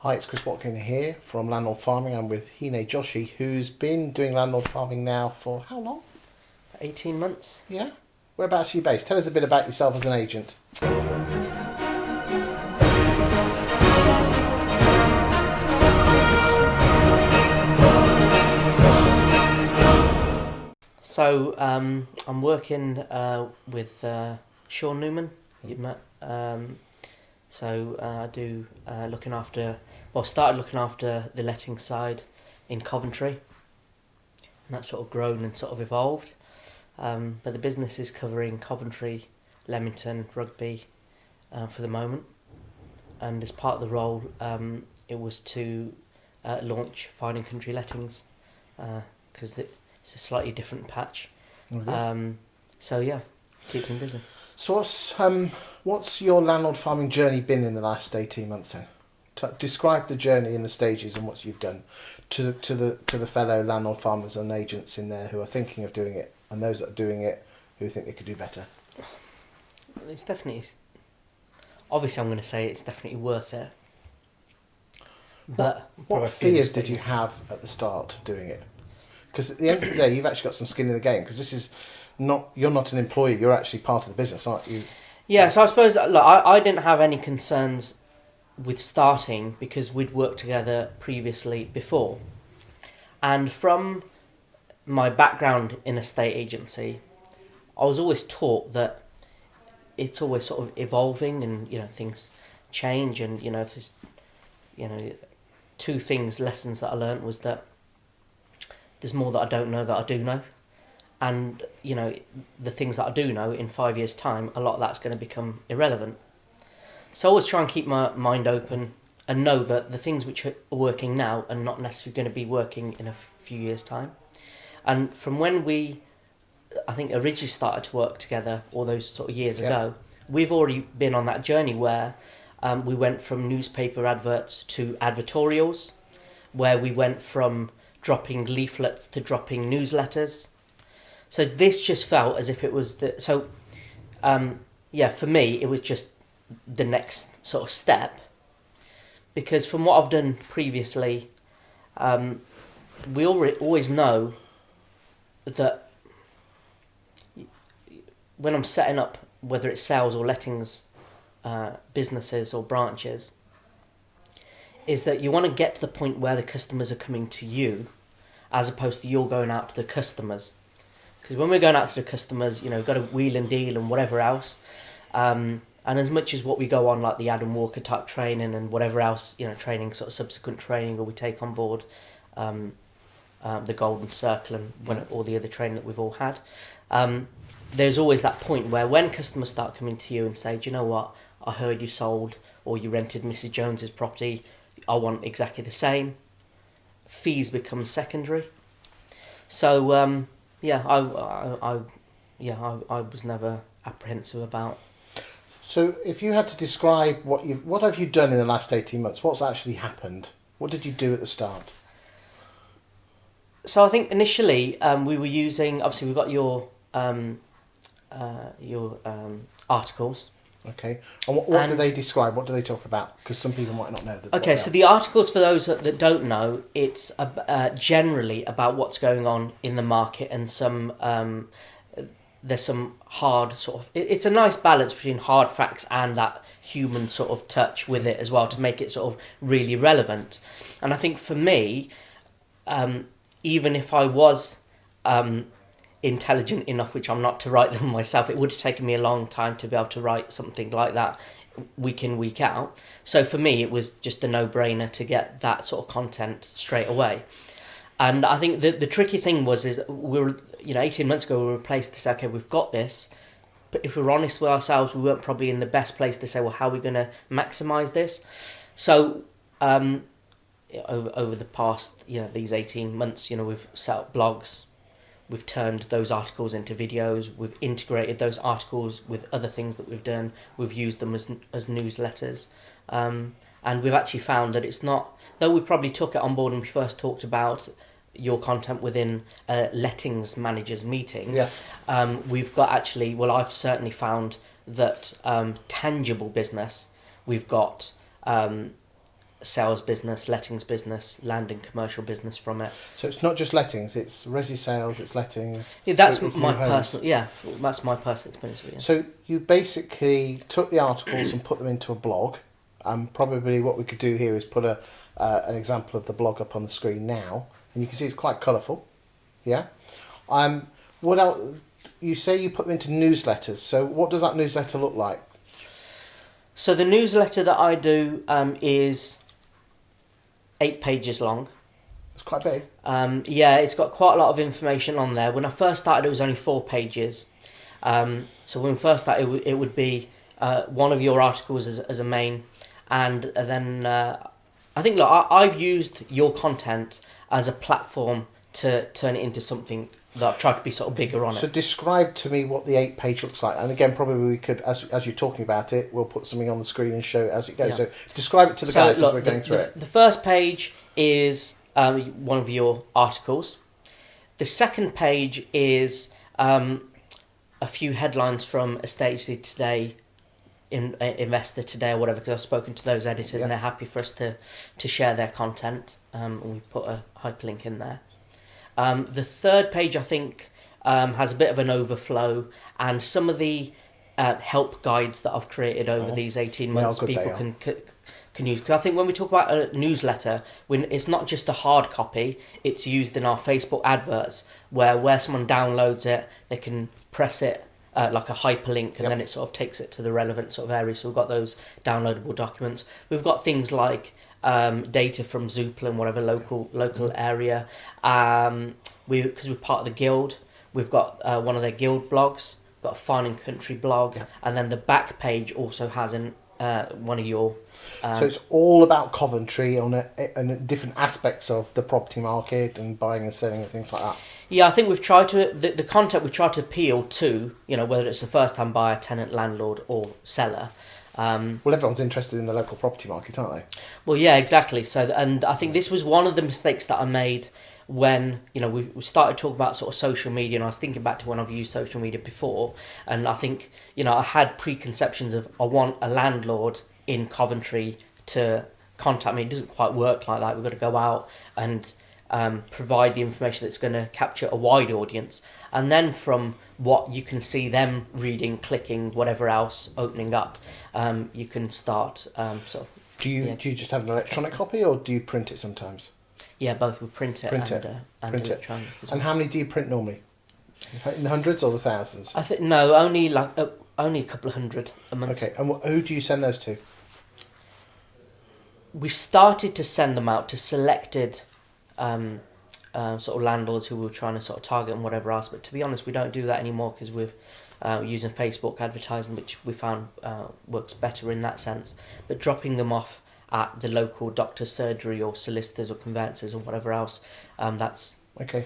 Hi, it's Chris Watkin here from Landlord Farming. I'm with Hine Joshi, who's been doing landlord farming now for how long? 18 months. Yeah? Whereabouts are you based? Tell us a bit about yourself as an agent. So I'm working with Sean Newman. You've met. I do started looking after the letting side in Coventry, and that's sort of grown and sort of evolved. But the business is covering Coventry, Leamington, Rugby for the moment. And as part of the role, it was to launch Finding Country Lettings, because it's a slightly different patch. Okay. Keeping busy. So what's your landlord farming journey been in the last 18 months then? Describe the journey in the stages and what you've done to the fellow landlord farmers and agents in there who are thinking of doing it, and those that are doing it who think they could do better. It's definitely, obviously I'm going to say it's definitely worth it. But what fears did you have at the start of doing it? Because at the end of the day, you've actually got some skin in the game. Because this is you're not an employee. You're actually part of the business, aren't you? Yeah. So I suppose I didn't have any concerns with starting because we'd worked together previously before, and from my background in a state agency, I was always taught that it's always sort of evolving, and things change, and if there's two lessons that I learned was that there's more that I don't know that I do know. And, the things that I do know in 5 years' time, a lot of that's going to become irrelevant. So I always try and keep my mind open and know that the things which are working now are not necessarily going to be working in a few years' time. And from when we, I think, originally started to work together all those sort of years ago, we've already been on that journey where we went from newspaper adverts to advertorials, where we went from dropping leaflets to dropping newsletters. So this just felt as if it was for me, it was just the next sort of step. Because from what I've done previously, we always know that when I'm setting up, whether it's sales or lettings, businesses or branches, is that you want to get to the point where the customers are coming to you as opposed to you're going out to the customers. Because when we're going out to the customers, we've got to wheel and deal and whatever else. And as much as what we go on, like the Adam Walker type training and whatever else, training, sort of subsequent training, or we take on board the Golden Circle and all the other training that we've all had, there's always that point where when customers start coming to you and say, do you know what, I heard you sold or you rented Mrs. Jones's property, I want exactly the same. Fees become secondary. So I was never apprehensive about. So if you had to describe what have you done in the last 18 months? What's actually happened? What did you do at the start? So I think initially we were using, obviously we've got your articles. Okay. And what do they describe? What do they talk about? Because some people might not know that. Okay, so the articles, for those that don't know, it's generally about what's going on in the market, and there's some hard sort of... It's a nice balance between hard facts and that human sort of touch with it as well to make it sort of really relevant. And I think for me, even if I was intelligent enough, which I'm not, to write them myself, it would have taken me a long time to be able to write something like that week in, week out. So for me, it was just a no-brainer to get that sort of content straight away. And I think the tricky thing is we were, 18 months ago, we were placed to say, okay, we've got this, but if we're honest with ourselves, we weren't probably in the best place to say, well, how are we going to maximise this? So over the past, these 18 months, we've set up blogs, we've turned those articles into videos, we've integrated those articles with other things that we've done, we've used them as newsletters, and we've actually found that it's not, though we probably took it on board when we first talked about your content within a lettings managers meeting. Yes. We've got actually, well, I've certainly found that tangible business, we've got sales business, lettings business, land and commercial business from it. So it's not just lettings; it's resi sales, it's lettings. Yeah, that's it's my new homes. personal. Yeah, that's my personal experience with it. So you basically took the articles and put them into a blog. Probably what we could do here is put an example of the blog up on the screen now, and you can see it's quite colourful. Yeah. What else? You say you put them into newsletters. So what does that newsletter look like? So the newsletter that I do is 8 pages long. It's quite big. Yeah, it's got quite a lot of information on there. When I first started, it was only 4 pages. So when we first started, it would be one of your articles as a main, and then I think, look, I've used your content as a platform to turn it into something that I've tried to be sort of bigger on So it. describe to me what the 8-page looks like. And again, probably we could, as you're talking about it, we'll put something on the screen and show it as it goes. Yeah. So describe it to the guys look, as we're going through it. The first page is one of your articles. The second page is a few headlines from Estate Agency Today, Investor Today, or whatever, because I've spoken to those editors and they're happy for us to share their content. And we put a hyperlink in there. The third page, I think, has a bit of an overflow, and some of the help guides that I've created over these 18 months people can use. Because I think when we talk about a newsletter, when it's not just a hard copy, it's used in our Facebook adverts, where someone downloads it, they can press it like a hyperlink, and then it sort of takes it to the relevant sort of area. So we've got those downloadable documents. We've got things like data from Zoopla and whatever local area. Because we're part of the guild, we've got one of their guild blogs. We've got a Fine and Country blog, and then the back page also has one of your. So it's all about Coventry and different aspects of the property market and buying and selling and things like that. Yeah, I think we've tried to the content we've tried to appeal to, whether it's a first-time buyer, tenant, landlord, or seller. Well, everyone's interested in the local property market, aren't they? Well, yeah, exactly. So, and I think this was one of the mistakes that I made when we started talking about sort of social media, and I was thinking back to when I've used social media before, and I think I had preconceptions of I want a landlord in Coventry to contact me. It doesn't quite work like that. We've got to go out and provide the information that's going to capture a wide audience, and then from what you can see them reading, clicking, whatever else, opening up, you can start sort of. Do you just have an electronic copy, or do you print it sometimes? Yeah, both. We print it and electronic. And how many do you print normally? In the hundreds or the thousands? I think no, only a couple of hundred a month. Okay, and who do you send those to? We started to send them out to selected sort of landlords who we were trying to sort of target and whatever else. But to be honest, we don't do that anymore because we're using Facebook advertising, which we found works better in that sense. But dropping them off at the local doctor's surgery or solicitors or conveyancers or whatever else, that's... Okay.